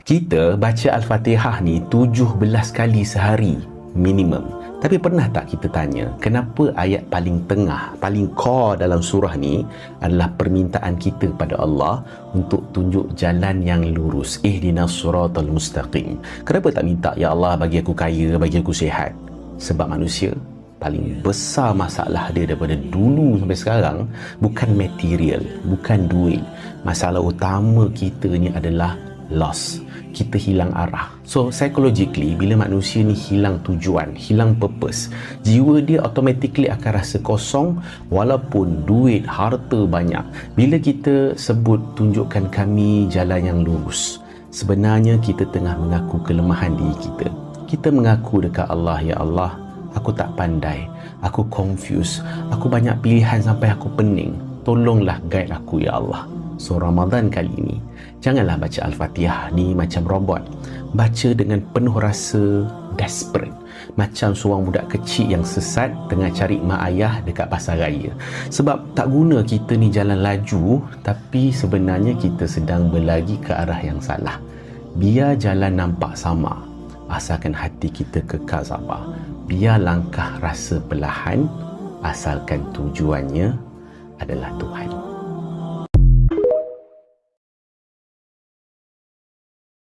Kita baca Al-Fatihah ni 17 kali sehari minimum. Tapi pernah tak kita tanya, kenapa ayat paling tengah, paling core dalam surah ni adalah permintaan kita pada Allah untuk tunjuk jalan yang lurus. Ihdinas siratal mustaqim. Kenapa tak minta, ya Allah bagi aku kaya, bagi aku sihat? Sebab manusia paling besar masalah dia daripada dulu sampai sekarang bukan material, bukan duit. Masalah utama kita ni adalah loss. Kita hilang arah. So psychologically, bila manusia ni hilang tujuan, hilang purpose, jiwa dia automatically akan rasa kosong walaupun duit, harta banyak. Bila kita sebut tunjukkan kami jalan yang lurus, sebenarnya kita tengah mengaku kelemahan diri kita. Kita mengaku dekat Allah, ya Allah, aku tak pandai, aku confused, aku banyak pilihan sampai aku pening. Tolonglah guide aku, ya Allah. So Ramadan kali ini, janganlah baca Al-Fatihah ni macam robot. Baca dengan penuh rasa desperate, macam seorang budak kecil yang sesat tengah cari mak ayah dekat pasar raya. Sebab tak guna kita ni jalan laju, tapi sebenarnya kita sedang berlari ke arah yang salah. Biar jalan nampak sama, asalkan hati kita kekal sabar. Biar langkah rasa perlahan, asalkan tujuannya adalah Tuhan.